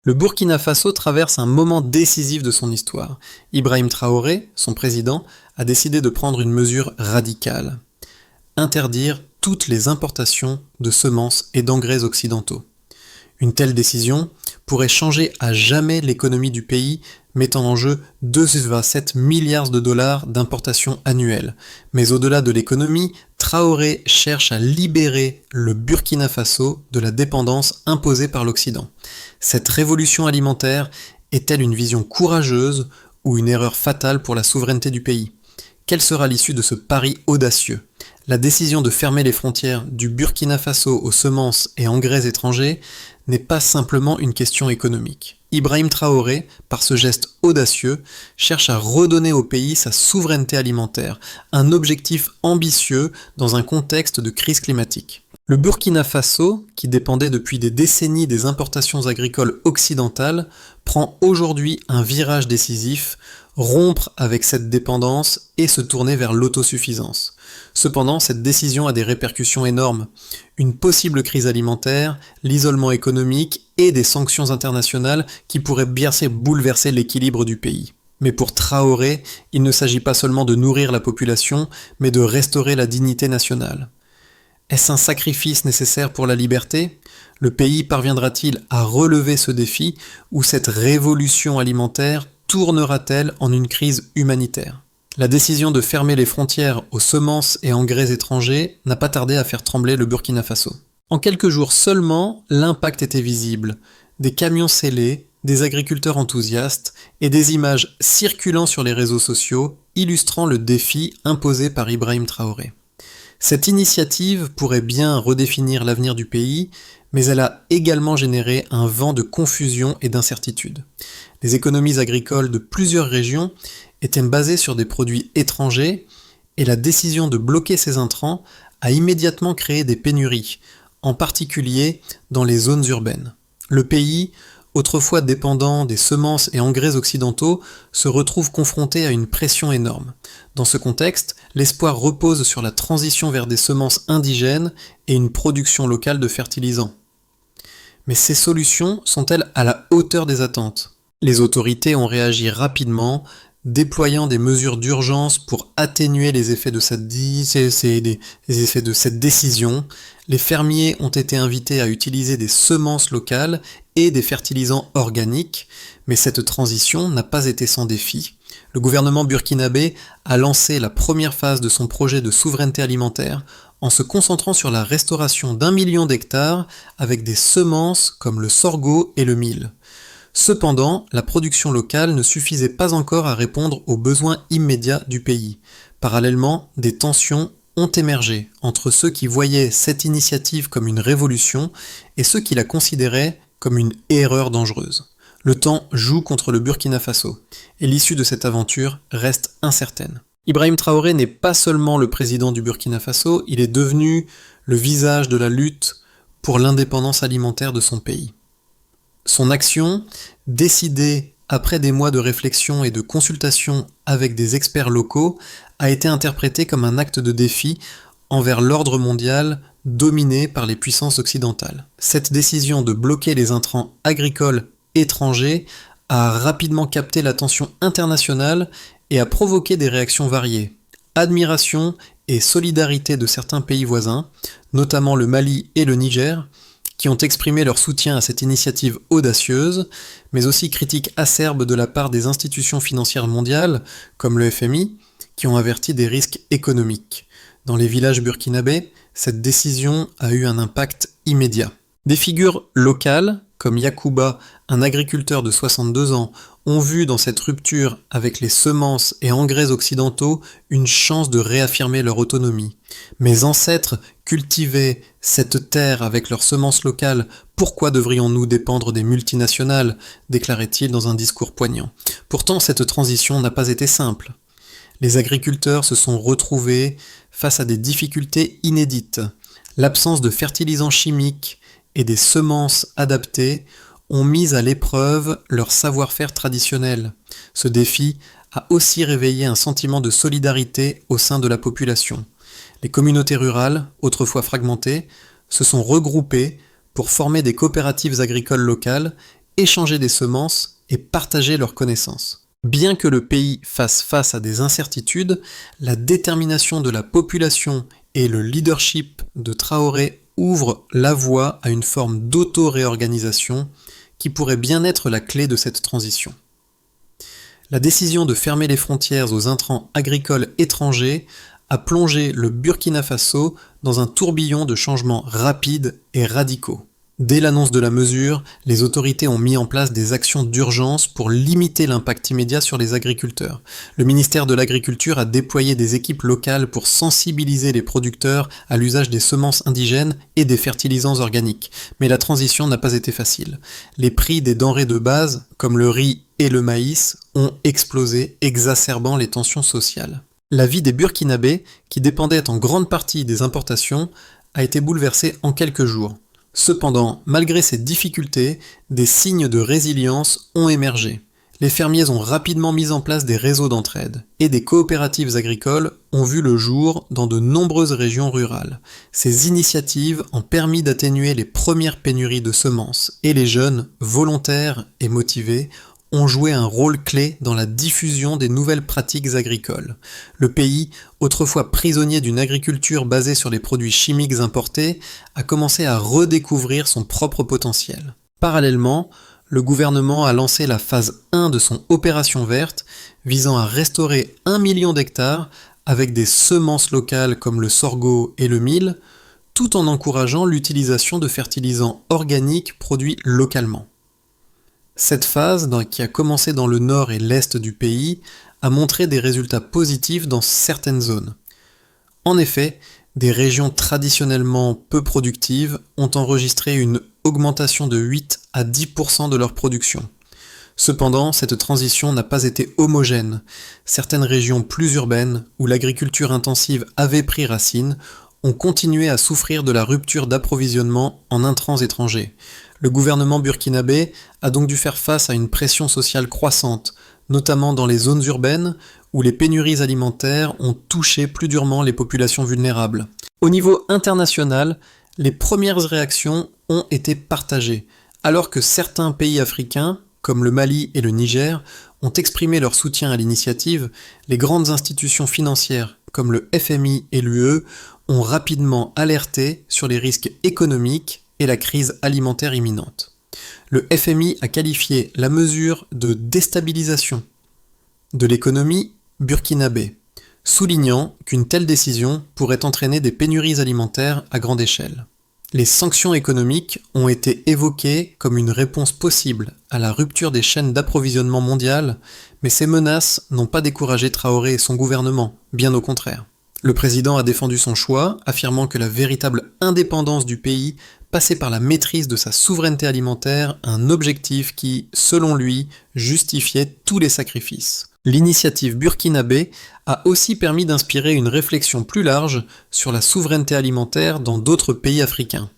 Le Burkina Faso traverse un moment décisif de son histoire. Ibrahim Traoré, son président, a décidé de prendre une mesure radicale. Interdire toutes les importations de semences et d'engrais occidentaux. Une telle décision pourrait changer à jamais l'économie du pays, mettant en jeu 2,7 milliards de dollars d'importations annuelles. Mais au-delà de l'économie, Traoré cherche à libérer le Burkina Faso de la dépendance imposée par l'Occident. Cette révolution alimentaire est-elle une vision courageuse ou une erreur fatale pour la souveraineté du pays ? Quelle sera l'issue de ce pari audacieux ? La décision de fermer les frontières du Burkina Faso aux semences et engrais étrangers n'est pas simplement une question économique. Ibrahim Traoré, par ce geste audacieux, cherche à redonner au pays sa souveraineté alimentaire, un objectif ambitieux dans un contexte de crise climatique. Le Burkina Faso, qui dépendait depuis des décennies des importations agricoles occidentales, prend aujourd'hui un virage décisif, rompre avec cette dépendance et se tourner vers l'autosuffisance. Cependant, cette décision a des répercussions énormes. Une possible crise alimentaire, l'isolement économique et des sanctions internationales qui pourraient bien bouleverser l'équilibre du pays. Mais pour Traoré, il ne s'agit pas seulement de nourrir la population, mais de restaurer la dignité nationale. Est-ce un sacrifice nécessaire pour la liberté ? Le pays parviendra-t-il à relever ce défi ou cette révolution alimentaire tournera-t-elle en une crise humanitaire ? La décision de fermer les frontières aux semences et engrais étrangers n'a pas tardé à faire trembler le Burkina Faso. En quelques jours seulement, l'impact était visible. Des camions scellés, des agriculteurs enthousiastes et des images circulant sur les réseaux sociaux illustrant le défi imposé par Ibrahim Traoré. Cette initiative pourrait bien redéfinir l'avenir du pays, mais elle a également généré un vent de confusion et d'incertitude. Les économies agricoles de plusieurs régions étaient basées sur des produits étrangers et la décision de bloquer ces intrants a immédiatement créé des pénuries, en particulier dans les zones urbaines. Le pays, autrefois dépendant des semences et engrais occidentaux, se retrouve confronté à une pression énorme. Dans ce contexte, l'espoir repose sur la transition vers des semences indigènes et une production locale de fertilisants. Mais ces solutions sont-elles à la hauteur des attentes ? Les autorités ont réagi rapidement, déployant des mesures d'urgence pour atténuer les effets de cette décision. Les fermiers ont été invités à utiliser des semences locales et des fertilisants organiques, mais cette transition n'a pas été sans défi. Le gouvernement burkinabé a lancé la première phase de son projet de souveraineté alimentaire en se concentrant sur la restauration d'1 million d'hectares avec des semences comme le sorgho et le mil. Cependant, la production locale ne suffisait pas encore à répondre aux besoins immédiats du pays. Parallèlement, des tensions ont émergé entre ceux qui voyaient cette initiative comme une révolution et ceux qui la considéraient comme une erreur dangereuse. Le temps joue contre le Burkina Faso, et l'issue de cette aventure reste incertaine. Ibrahim Traoré n'est pas seulement le président du Burkina Faso, il est devenu le visage de la lutte pour l'indépendance alimentaire de son pays. Son action, décidée après des mois de réflexion et de consultation avec des experts locaux, a été interprétée comme un acte de défi envers l'ordre mondial dominé par les puissances occidentales. Cette décision de bloquer les intrants agricoles étrangers a rapidement capté l'attention internationale et a provoqué des réactions variées. Admiration et solidarité de certains pays voisins, notamment le Mali et le Niger, qui ont exprimé leur soutien à cette initiative audacieuse, mais aussi critiques acerbes de la part des institutions financières mondiales, comme le FMI, qui ont averti des risques économiques. Dans les villages burkinabés, cette décision a eu un impact immédiat. Des figures locales, comme Yacouba, un agriculteur de 62 ans, ont vu dans cette rupture avec les semences et engrais occidentaux une chance de réaffirmer leur autonomie. Mes ancêtres cultivaient cette terre avec leurs semences locales, pourquoi devrions-nous dépendre des multinationales ? Déclarait-il dans un discours poignant. Pourtant, cette transition n'a pas été simple. Les agriculteurs se sont retrouvés face à des difficultés inédites. L'absence de fertilisants chimiques et des semences adaptées ont mis à l'épreuve leur savoir-faire traditionnel. Ce défi a aussi réveillé un sentiment de solidarité au sein de la population. Les communautés rurales, autrefois fragmentées, se sont regroupées pour former des coopératives agricoles locales échanger des semences et partager leurs connaissances. Bien que le pays fasse face à des incertitudes, la détermination de la population et le leadership de Traoré ouvrent la voie à une forme d'auto-réorganisation qui pourrait bien être la clé de cette transition. La décision de fermer les frontières aux intrants agricoles étrangers a plongé le Burkina Faso dans un tourbillon de changements rapides et radicaux. Dès l'annonce de la mesure, les autorités ont mis en place des actions d'urgence pour limiter l'impact immédiat sur les agriculteurs. Le ministère de l'Agriculture a déployé des équipes locales pour sensibiliser les producteurs à l'usage des semences indigènes et des fertilisants organiques. Mais la transition n'a pas été facile. Les prix des denrées de base, comme le riz et le maïs, ont explosé, exacerbant les tensions sociales. La vie des Burkinabés, qui dépendaient en grande partie des importations, a été bouleversée en quelques jours. Cependant, malgré ces difficultés, des signes de résilience ont émergé. Les fermiers ont rapidement mis en place des réseaux d'entraide, et des coopératives agricoles ont vu le jour dans de nombreuses régions rurales. Ces initiatives ont permis d'atténuer les premières pénuries de semences, et les jeunes, volontaires et motivés, ont joué un rôle clé dans la diffusion des nouvelles pratiques agricoles. Le pays, autrefois prisonnier d'une agriculture basée sur les produits chimiques importés, a commencé à redécouvrir son propre potentiel. Parallèlement, le gouvernement a lancé la phase 1 de son opération verte, visant à restaurer 1 million d'hectares avec des semences locales comme le sorgho et le mil, tout en encourageant l'utilisation de fertilisants organiques produits localement. Cette phase, qui a commencé dans le nord et l'est du pays, a montré des résultats positifs dans certaines zones. En effet, des régions traditionnellement peu productives ont enregistré une augmentation de 8 à 10% de leur production. Cependant, cette transition n'a pas été homogène. Certaines régions plus urbaines, où l'agriculture intensive avait pris racine, ont continué à souffrir de la rupture d'approvisionnement en intrants étrangers. Le gouvernement burkinabé a donc dû faire face à une pression sociale croissante, notamment dans les zones urbaines où les pénuries alimentaires ont touché plus durement les populations vulnérables. Au niveau international, les premières réactions ont été partagées, alors que certains pays africains, comme le Mali et le Niger, ont exprimé leur soutien à l'initiative. Les grandes institutions financières, comme le FMI et l'UE, ont rapidement alerté sur les risques économiques et la crise alimentaire imminente. Le FMI a qualifié la mesure de déstabilisation de l'économie burkinabé, soulignant qu'une telle décision pourrait entraîner des pénuries alimentaires à grande échelle. Les sanctions économiques ont été évoquées comme une réponse possible à la rupture des chaînes d'approvisionnement mondiales, mais ces menaces n'ont pas découragé Traoré et son gouvernement, bien au contraire. Le président a défendu son choix, affirmant que la véritable indépendance du pays passait par la maîtrise de sa souveraineté alimentaire, un objectif qui, selon lui, justifiait tous les sacrifices. L'initiative burkinabé a aussi permis d'inspirer une réflexion plus large sur la souveraineté alimentaire dans d'autres pays africains.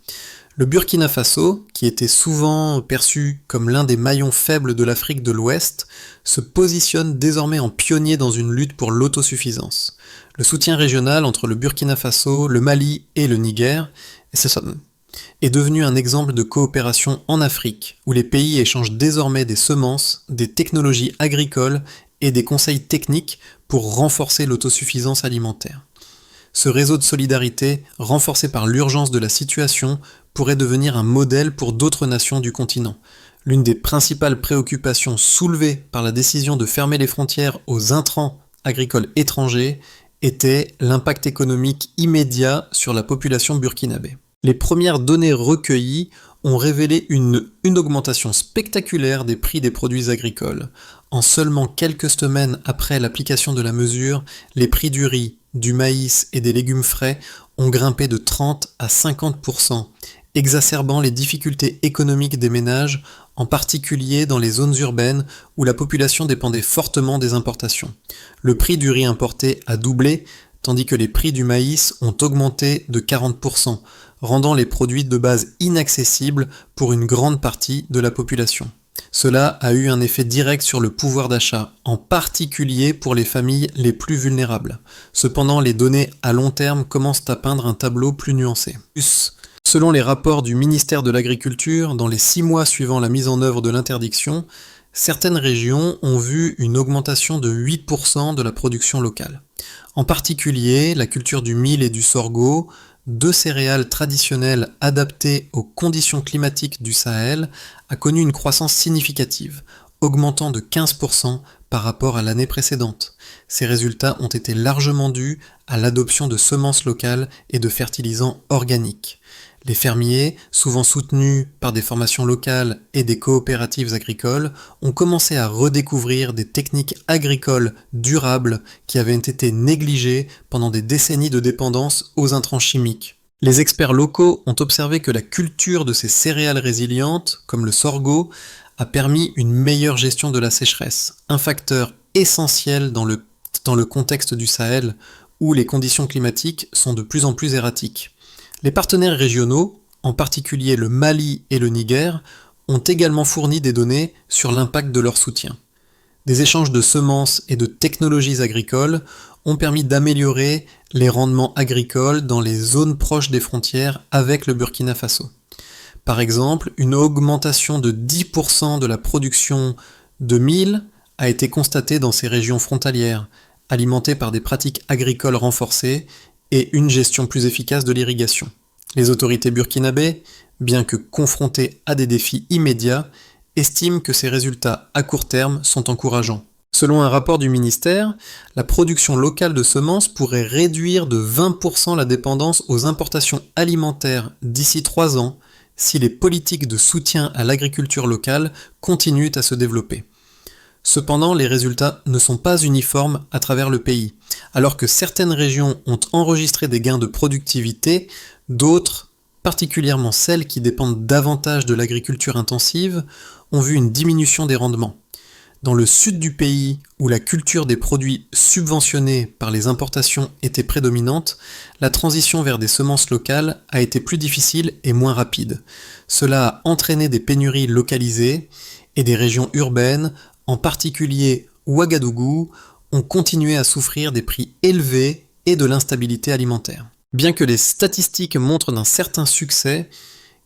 Le Burkina Faso, qui était souvent perçu comme l'un des maillons faibles de l'Afrique de l'Ouest, se positionne désormais en pionnier dans une lutte pour l'autosuffisance. Le soutien régional entre le Burkina Faso, le Mali et le Niger est devenu un exemple de coopération en Afrique, où les pays échangent désormais des semences, des technologies agricoles et des conseils techniques pour renforcer l'autosuffisance alimentaire. Ce réseau de solidarité, renforcé par l'urgence de la situation, pourrait devenir un modèle pour d'autres nations du continent. L'une des principales préoccupations soulevées par la décision de fermer les frontières aux intrants agricoles étrangers était l'impact économique immédiat sur la population burkinabé. Les premières données recueillies ont révélé une augmentation spectaculaire des prix des produits agricoles. En seulement quelques semaines après l'application de la mesure, les prix du riz, du maïs et des légumes frais ont grimpé de 30 à 50%, exacerbant les difficultés économiques des ménages, en particulier dans les zones urbaines où la population dépendait fortement des importations. Le prix du riz importé a doublé, tandis que les prix du maïs ont augmenté de 40%, rendant les produits de base inaccessibles pour une grande partie de la population. Cela a eu un effet direct sur le pouvoir d'achat, en particulier pour les familles les plus vulnérables. Cependant, les données à long terme commencent à peindre un tableau plus nuancé. Selon les rapports du ministère de l'Agriculture, dans les 6 mois suivant la mise en œuvre de l'interdiction, certaines régions ont vu une augmentation de 8% de la production locale. En particulier, la culture du mil et du sorgho, 2 céréales traditionnelles adaptées aux conditions climatiques du Sahel, a connu une croissance significative, augmentant de 15% par rapport à l'année précédente. Ces résultats ont été largement dus à l'adoption de semences locales et de fertilisants organiques. Les fermiers, souvent soutenus par des formations locales et des coopératives agricoles, ont commencé à redécouvrir des techniques agricoles durables qui avaient été négligées pendant des décennies de dépendance aux intrants chimiques. Les experts locaux ont observé que la culture de ces céréales résilientes, comme le sorgho, a permis une meilleure gestion de la sécheresse, un facteur essentiel dans le contexte du Sahel où les conditions climatiques sont de plus en plus erratiques. Les partenaires régionaux, en particulier le Mali et le Niger, ont également fourni des données sur l'impact de leur soutien. Des échanges de semences et de technologies agricoles ont permis d'améliorer les rendements agricoles dans les zones proches des frontières avec le Burkina Faso. Par exemple, une augmentation de 10% de la production de mil a été constatée dans ces régions frontalières, alimentées par des pratiques agricoles renforcées et une gestion plus efficace de l'irrigation. Les autorités burkinabées, bien que confrontées à des défis immédiats, estiment que ces résultats à court terme sont encourageants. Selon un rapport du ministère, la production locale de semences pourrait réduire de 20% la dépendance aux importations alimentaires d'ici 3 ans si les politiques de soutien à l'agriculture locale continuent à se développer. Cependant, les résultats ne sont pas uniformes à travers le pays. Alors que certaines régions ont enregistré des gains de productivité, d'autres, particulièrement celles qui dépendent davantage de l'agriculture intensive, ont vu une diminution des rendements. Dans le sud du pays, où la culture des produits subventionnés par les importations était prédominante, la transition vers des semences locales a été plus difficile et moins rapide. Cela a entraîné des pénuries localisées et des régions urbaines, en particulier Ouagadougou, ont continué à souffrir des prix élevés et de l'instabilité alimentaire. Bien que les statistiques montrent d'un certain succès,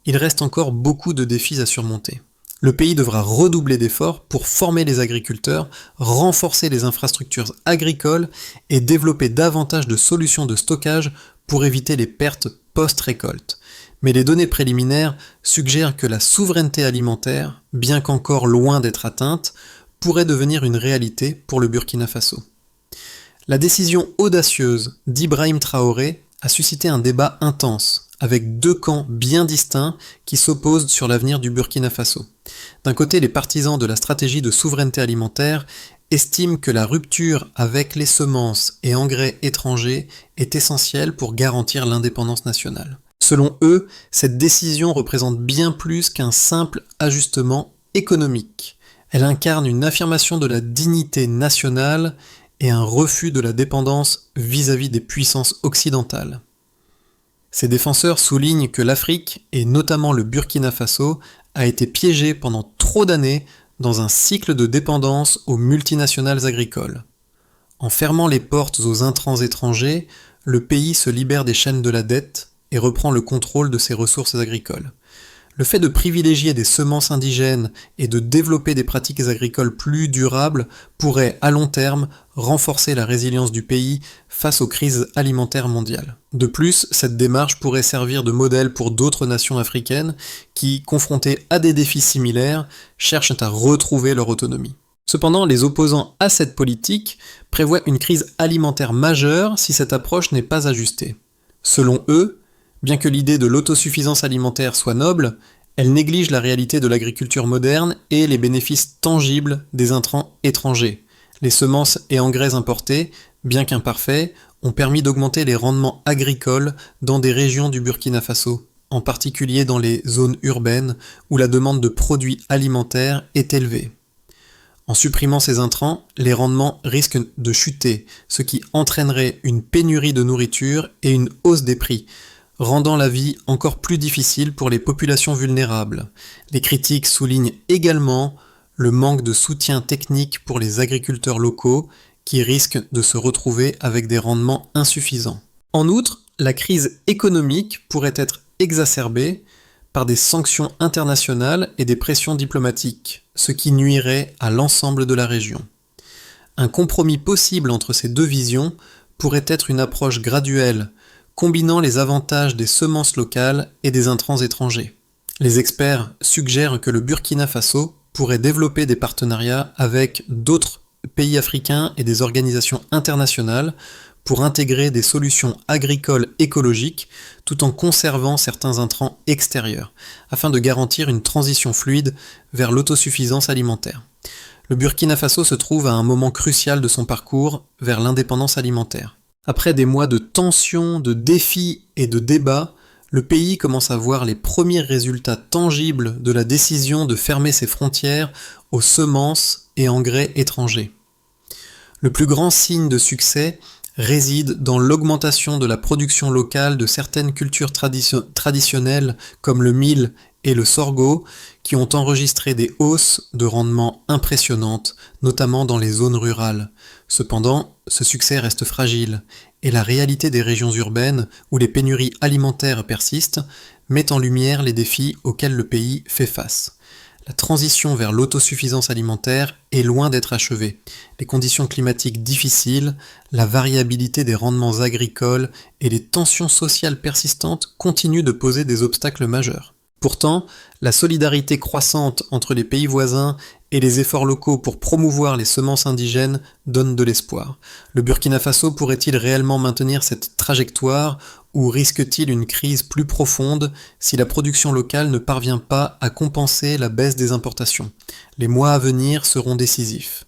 il reste encore beaucoup de défis à surmonter. Le pays devra redoubler d'efforts pour former les agriculteurs, renforcer les infrastructures agricoles et développer davantage de solutions de stockage pour éviter les pertes post-récolte. Mais les données préliminaires suggèrent que la souveraineté alimentaire, bien qu'encore loin d'être atteinte, pourrait devenir une réalité pour le Burkina Faso. La décision audacieuse d'Ibrahim Traoré a suscité un débat intense, avec 2 camps bien distincts qui s'opposent sur l'avenir du Burkina Faso. D'un côté, les partisans de la stratégie de souveraineté alimentaire estiment que la rupture avec les semences et engrais étrangers est essentielle pour garantir l'indépendance nationale. Selon eux, cette décision représente bien plus qu'un simple ajustement économique. Elle incarne une affirmation de la dignité nationale et un refus de la dépendance vis-à-vis des puissances occidentales. Ces défenseurs soulignent que l'Afrique, et notamment le Burkina Faso, a été piégée pendant trop d'années dans un cycle de dépendance aux multinationales agricoles. En fermant les portes aux intrants étrangers, le pays se libère des chaînes de la dette et reprend le contrôle de ses ressources agricoles. Le fait de privilégier des semences indigènes et de développer des pratiques agricoles plus durables pourrait, à long terme, renforcer la résilience du pays face aux crises alimentaires mondiales. De plus, cette démarche pourrait servir de modèle pour d'autres nations africaines qui, confrontées à des défis similaires, cherchent à retrouver leur autonomie. Cependant, les opposants à cette politique prévoient une crise alimentaire majeure si cette approche n'est pas ajustée. Selon eux, bien que l'idée de l'autosuffisance alimentaire soit noble, elle néglige la réalité de l'agriculture moderne et les bénéfices tangibles des intrants étrangers. Les semences et engrais importés, bien qu'imparfaits, ont permis d'augmenter les rendements agricoles dans des régions du Burkina Faso, en particulier dans les zones urbaines où la demande de produits alimentaires est élevée. En supprimant ces intrants, les rendements risquent de chuter, ce qui entraînerait une pénurie de nourriture et une hausse des prix, rendant la vie encore plus difficile pour les populations vulnérables. Les critiques soulignent également le manque de soutien technique pour les agriculteurs locaux qui risquent de se retrouver avec des rendements insuffisants. En outre, la crise économique pourrait être exacerbée par des sanctions internationales et des pressions diplomatiques, ce qui nuirait à l'ensemble de la région. Un compromis possible entre ces deux visions pourrait être une approche graduelle, combinant les avantages des semences locales et des intrants étrangers. Les experts suggèrent que le Burkina Faso pourrait développer des partenariats avec d'autres pays africains et des organisations internationales pour intégrer des solutions agricoles écologiques tout en conservant certains intrants extérieurs, afin de garantir une transition fluide vers l'autosuffisance alimentaire. Le Burkina Faso se trouve à un moment crucial de son parcours vers l'indépendance alimentaire. Après des mois de tensions, de défis et de débats, le pays commence à voir les premiers résultats tangibles de la décision de fermer ses frontières aux semences et engrais étrangers. Le plus grand signe de succès réside dans l'augmentation de la production locale de certaines cultures traditionnelles comme le mil et le sorgho, qui ont enregistré des hausses de rendement impressionnantes, notamment dans les zones rurales. Cependant, ce succès reste fragile, et la réalité des régions urbaines, où les pénuries alimentaires persistent, met en lumière les défis auxquels le pays fait face. La transition vers l'autosuffisance alimentaire est loin d'être achevée. Les conditions climatiques difficiles, la variabilité des rendements agricoles et les tensions sociales persistantes continuent de poser des obstacles majeurs. Pourtant, la solidarité croissante entre les pays voisins et les efforts locaux pour promouvoir les semences indigènes donnent de l'espoir. Le Burkina Faso pourrait-il réellement maintenir cette trajectoire ou risque-t-il une crise plus profonde si la production locale ne parvient pas à compenser la baisse des importations? Les mois à venir seront décisifs.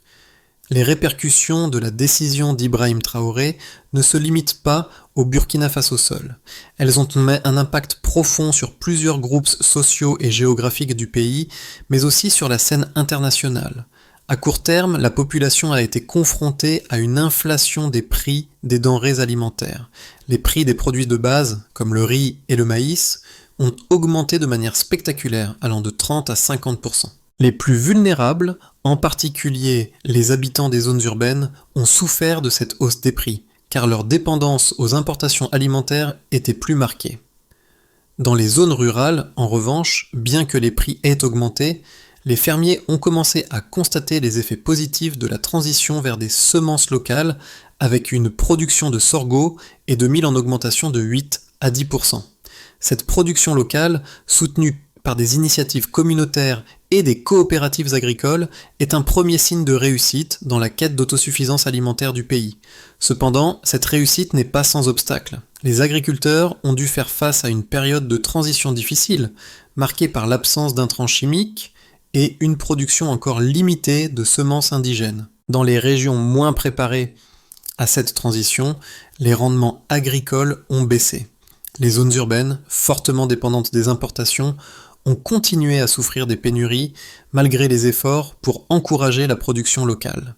Les répercussions de la décision d'Ibrahim Traoré ne se limitent pas au Burkina Faso seul. Elles ont un impact profond sur plusieurs groupes sociaux et géographiques du pays, mais aussi sur la scène internationale. À court terme, la population a été confrontée à une inflation des prix des denrées alimentaires. Les prix des produits de base, comme le riz et le maïs, ont augmenté de manière spectaculaire, allant de 30 à 50%. Les plus vulnérables, en particulier les habitants des zones urbaines, ont souffert de cette hausse des prix, car leur dépendance aux importations alimentaires était plus marquée. Dans les zones rurales, en revanche, bien que les prix aient augmenté, les fermiers ont commencé à constater les effets positifs de la transition vers des semences locales, avec une production de sorgho et de mil en augmentation de 8 à 10%. Cette production locale, soutenue par des initiatives communautaires et des coopératives agricoles, est un premier signe de réussite dans la quête d'autosuffisance alimentaire du pays. Cependant, cette réussite n'est pas sans obstacle. Les agriculteurs ont dû faire face à une période de transition difficile, marquée par l'absence d'intrants chimiques et une production encore limitée de semences indigènes. Dans les régions moins préparées à cette transition, les rendements agricoles ont baissé. Les zones urbaines, fortement dépendantes des importations, ont continué à souffrir des pénuries malgré les efforts pour encourager la production locale.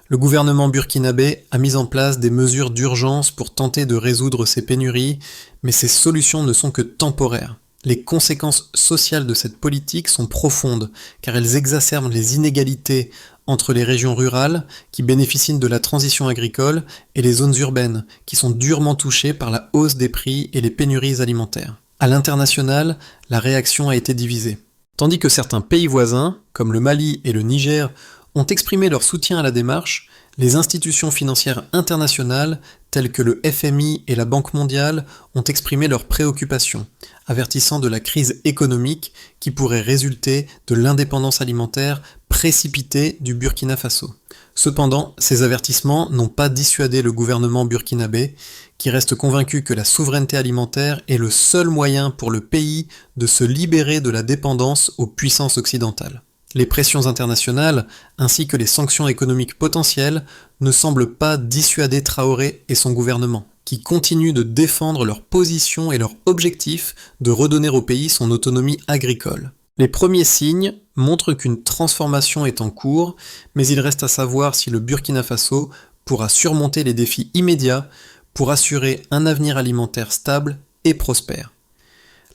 Le gouvernement burkinabé a mis en place des mesures d'urgence pour tenter de résoudre ces pénuries, mais ces solutions ne sont que temporaires. Les conséquences sociales de cette politique sont profondes, car elles exacerbent les inégalités entre les régions rurales, qui bénéficient de la transition agricole, et les zones urbaines, qui sont durement touchées par la hausse des prix et les pénuries alimentaires. À l'international, la réaction a été divisée. Tandis que certains pays voisins, comme le Mali et le Niger, ont exprimé leur soutien à la démarche, les institutions financières internationales, telles que le FMI et la Banque mondiale, ont exprimé leurs préoccupations, avertissant de la crise économique qui pourrait résulter de l'indépendance alimentaire précipitée du Burkina Faso. Cependant, ces avertissements n'ont pas dissuadé le gouvernement burkinabé, qui reste convaincu que la souveraineté alimentaire est le seul moyen pour le pays de se libérer de la dépendance aux puissances occidentales. Les pressions internationales, ainsi que les sanctions économiques potentielles, ne semblent pas dissuader Traoré et son gouvernement, qui continuent de défendre leur position et leur objectif de redonner au pays son autonomie agricole. Les premiers signes montrent qu'une transformation est en cours, mais il reste à savoir si le Burkina Faso pourra surmonter les défis immédiats pour assurer un avenir alimentaire stable et prospère.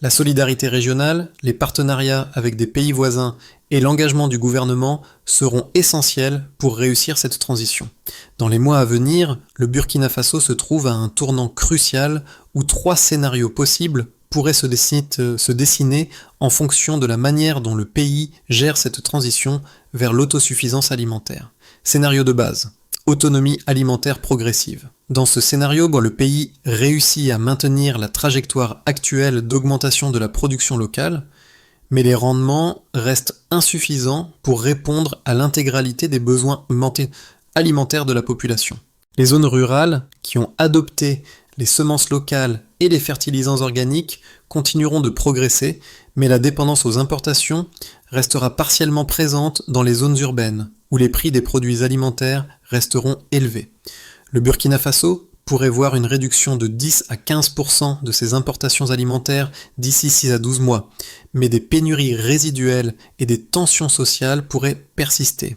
La solidarité régionale, les partenariats avec des pays voisins et l'engagement du gouvernement seront essentiels pour réussir cette transition. Dans les mois à venir, le Burkina Faso se trouve à un tournant crucial où 3 scénarios possibles pourrait se dessiner en fonction de la manière dont le pays gère cette transition vers l'autosuffisance alimentaire. Scénario de base, autonomie alimentaire progressive. Dans ce scénario, le pays réussit à maintenir la trajectoire actuelle d'augmentation de la production locale, mais les rendements restent insuffisants pour répondre à l'intégralité des besoins alimentaires de la population. Les zones rurales, qui ont adopté les semences locales et les fertilisants organiques, continueront de progresser, mais la dépendance aux importations restera partiellement présente dans les zones urbaines, où les prix des produits alimentaires resteront élevés. Le Burkina Faso pourrait voir une réduction de 10 à 15% de ses importations alimentaires d'ici 6 à 12 mois, mais des pénuries résiduelles et des tensions sociales pourraient persister.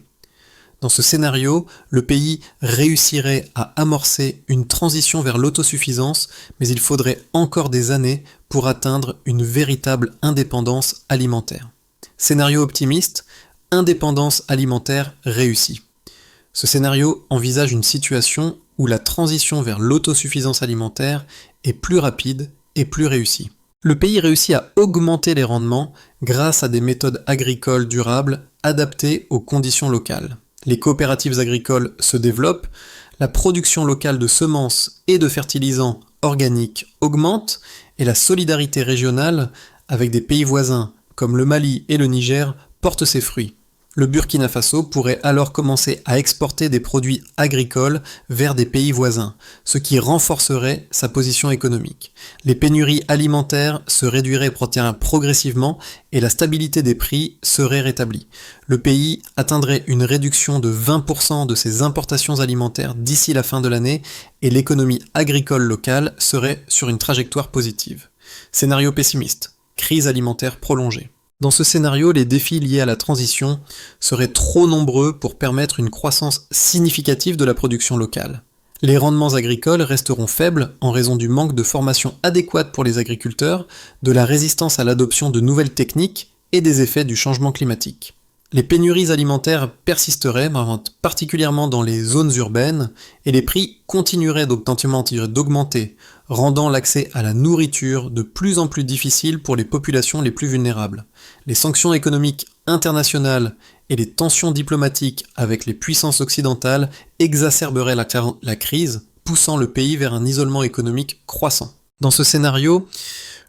Dans ce scénario, le pays réussirait à amorcer une transition vers l'autosuffisance, mais il faudrait encore des années pour atteindre une véritable indépendance alimentaire. Scénario optimiste, indépendance alimentaire réussie. Ce scénario envisage une situation où la transition vers l'autosuffisance alimentaire est plus rapide et plus réussie. Le pays réussit à augmenter les rendements grâce à des méthodes agricoles durables adaptées aux conditions locales. Les coopératives agricoles se développent, la production locale de semences et de fertilisants organiques augmente et la solidarité régionale avec des pays voisins comme le Mali et le Niger porte ses fruits. Le Burkina Faso pourrait alors commencer à exporter des produits agricoles vers des pays voisins, ce qui renforcerait sa position économique. Les pénuries alimentaires se réduiraient progressivement et la stabilité des prix serait rétablie. Le pays atteindrait une réduction de 20% de ses importations alimentaires d'ici la fin de l'année et l'économie agricole locale serait sur une trajectoire positive. Scénario pessimiste, crise alimentaire prolongée. Dans ce scénario, les défis liés à la transition seraient trop nombreux pour permettre une croissance significative de la production locale. Les rendements agricoles resteront faibles en raison du manque de formation adéquate pour les agriculteurs, de la résistance à l'adoption de nouvelles techniques et des effets du changement climatique. Les pénuries alimentaires persisteraient, particulièrement dans les zones urbaines, et les prix continueraient d'augmenter, rendant l'accès à la nourriture de plus en plus difficile pour les populations les plus vulnérables. Les sanctions économiques internationales et les tensions diplomatiques avec les puissances occidentales exacerberaient la crise, poussant le pays vers un isolement économique croissant. Dans ce scénario,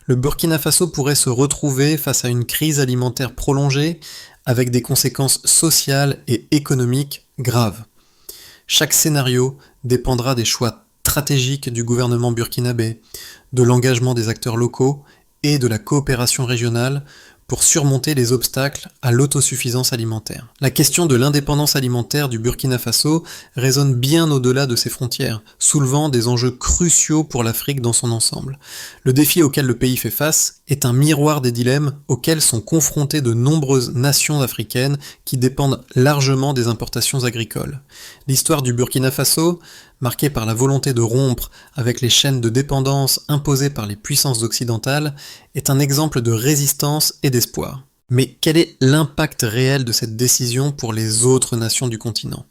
le Burkina Faso pourrait se retrouver face à une crise alimentaire prolongée avec des conséquences sociales et économiques graves. Chaque scénario dépendra des choix stratégiques du gouvernement burkinabé, de l'engagement des acteurs locaux et de la coopération régionale pour surmonter les obstacles à l'autosuffisance alimentaire. La question de l'indépendance alimentaire du Burkina Faso résonne bien au-delà de ses frontières, soulevant des enjeux cruciaux pour l'Afrique dans son ensemble. Le défi auquel le pays fait face est un miroir des dilemmes auxquels sont confrontées de nombreuses nations africaines qui dépendent largement des importations agricoles. L'histoire du Burkina Faso, marquée par la volonté de rompre avec les chaînes de dépendance imposées par les puissances occidentales, est un exemple de résistance et d'espoir. Mais quel est l'impact réel de cette décision pour les autres nations du continent ?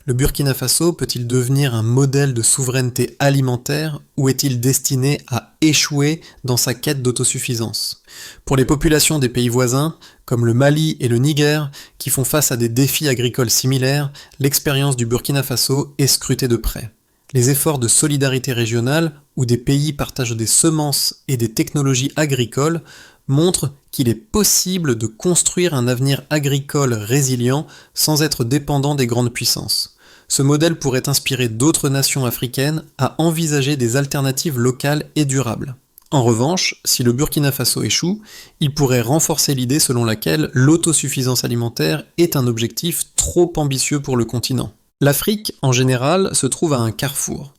Le Burkina Faso peut-il devenir un modèle de souveraineté alimentaire ou est-il destiné à échouer dans sa quête d'autosuffisance ? Pour les populations des pays voisins, comme le Mali et le Niger, qui font face à des défis agricoles similaires, l'expérience du Burkina Faso est scrutée de près. Les efforts de solidarité régionale, où des pays partagent des semences et des technologies agricoles, montrent qu'il est possible de construire un avenir agricole résilient sans être dépendant des grandes puissances. Ce modèle pourrait inspirer d'autres nations africaines à envisager des alternatives locales et durables. En revanche, si le Burkina Faso échoue, il pourrait renforcer l'idée selon laquelle l'autosuffisance alimentaire est un objectif trop ambitieux pour le continent. L'Afrique, en général, se trouve à un carrefour.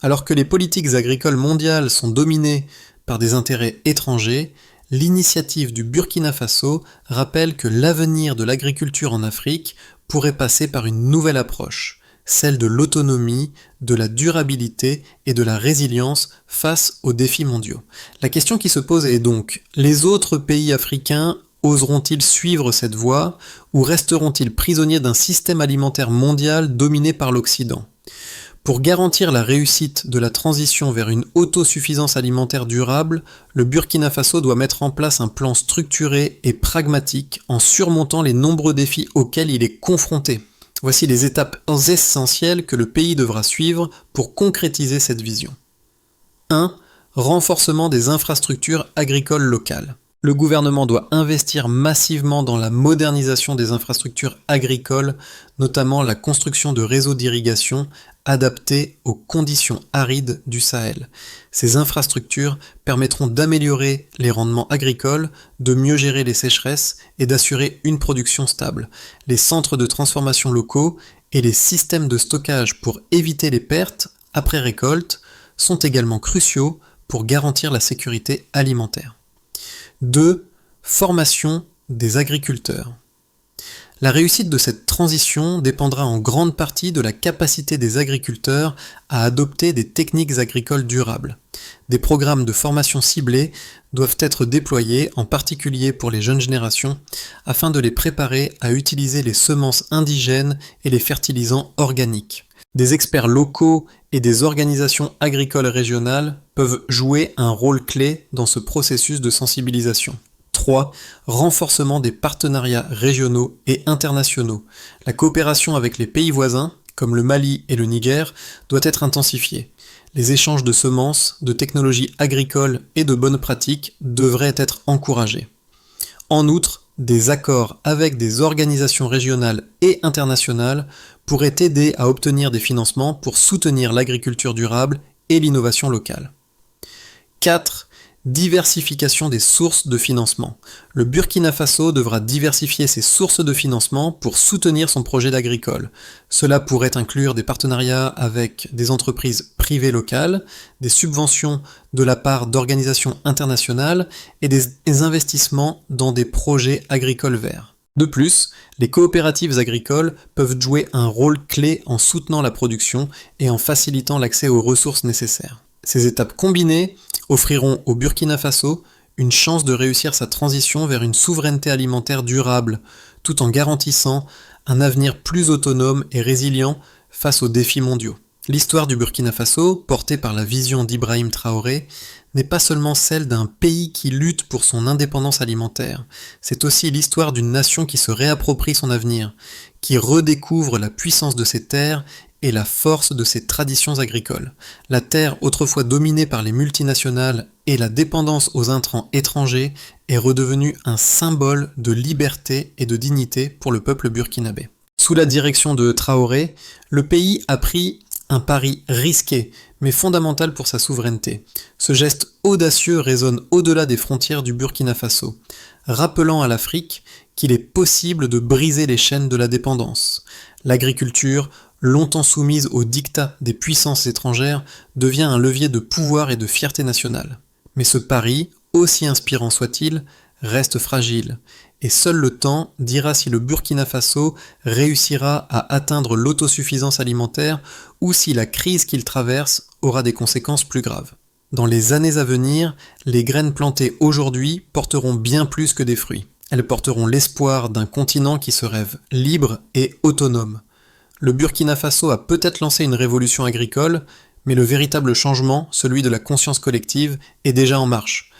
Alors que les politiques agricoles mondiales sont dominées par des intérêts étrangers, l'initiative du Burkina Faso rappelle que l'avenir de l'agriculture en Afrique pourrait passer par une nouvelle approche, celle de l'autonomie, de la durabilité et de la résilience face aux défis mondiaux. La question qui se pose est donc, les autres pays africains oseront-ils suivre cette voie ou resteront-ils prisonniers d'un système alimentaire mondial dominé par l'Occident ? Pour garantir la réussite de la transition vers une autosuffisance alimentaire durable, le Burkina Faso doit mettre en place un plan structuré et pragmatique en surmontant les nombreux défis auxquels il est confronté. Voici les étapes essentielles que le pays devra suivre pour concrétiser cette vision. 1. Renforcement des infrastructures agricoles locales. Le gouvernement doit investir massivement dans la modernisation des infrastructures agricoles, notamment la construction de réseaux d'irrigation adaptés aux conditions arides du Sahel. Ces infrastructures permettront d'améliorer les rendements agricoles, de mieux gérer les sécheresses et d'assurer une production stable. Les centres de transformation locaux et les systèmes de stockage pour éviter les pertes après récolte sont également cruciaux pour garantir la sécurité alimentaire. 2. Formation des agriculteurs. La réussite de cette transition dépendra en grande partie de la capacité des agriculteurs à adopter des techniques agricoles durables. Des programmes de formation ciblés doivent être déployés, en particulier pour les jeunes générations, afin de les préparer à utiliser les semences indigènes et les fertilisants organiques. Des experts locaux et des organisations agricoles régionales peuvent jouer un rôle clé dans ce processus de sensibilisation. 3. Renforcement des partenariats régionaux et internationaux. La coopération avec les pays voisins, comme le Mali et le Niger, doit être intensifiée. Les échanges de semences, de technologies agricoles et de bonnes pratiques devraient être encouragés. En outre, des accords avec des organisations régionales et internationales pourraient aider à obtenir des financements pour soutenir l'agriculture durable et l'innovation locale. 4. Diversification des sources de financement. Le Burkina Faso devra diversifier ses sources de financement pour soutenir son projet agricole. Cela pourrait inclure des partenariats avec des entreprises privées locales, des subventions de la part d'organisations internationales et des investissements dans des projets agricoles verts. De plus, les coopératives agricoles peuvent jouer un rôle clé en soutenant la production et en facilitant l'accès aux ressources nécessaires. Ces étapes combinées offriront au Burkina Faso une chance de réussir sa transition vers une souveraineté alimentaire durable, tout en garantissant un avenir plus autonome et résilient face aux défis mondiaux. L'histoire du Burkina Faso, portée par la vision d'Ibrahim Traoré, n'est pas seulement celle d'un pays qui lutte pour son indépendance alimentaire, c'est aussi l'histoire d'une nation qui se réapproprie son avenir, qui redécouvre la puissance de ses terres et la force de ses traditions agricoles. La terre, autrefois dominée par les multinationales et la dépendance aux intrants étrangers, est redevenue un symbole de liberté et de dignité pour le peuple burkinabé. Sous la direction de Traoré, le pays a pris un pari risqué, mais fondamental pour sa souveraineté. Ce geste audacieux résonne au-delà des frontières du Burkina Faso, rappelant à l'Afrique qu'il est possible de briser les chaînes de la dépendance. L'agriculture, longtemps soumise aux diktats des puissances étrangères, devient un levier de pouvoir et de fierté nationale. Mais ce pari, aussi inspirant soit-il, reste fragile, et seul le temps dira si le Burkina Faso réussira à atteindre l'autosuffisance alimentaire ou si la crise qu'il traverse aura des conséquences plus graves. Dans les années à venir, les graines plantées aujourd'hui porteront bien plus que des fruits. Elles porteront l'espoir d'un continent qui se rêve libre et autonome. Le Burkina Faso a peut-être lancé une révolution agricole, mais le véritable changement, celui de la conscience collective, est déjà en marche.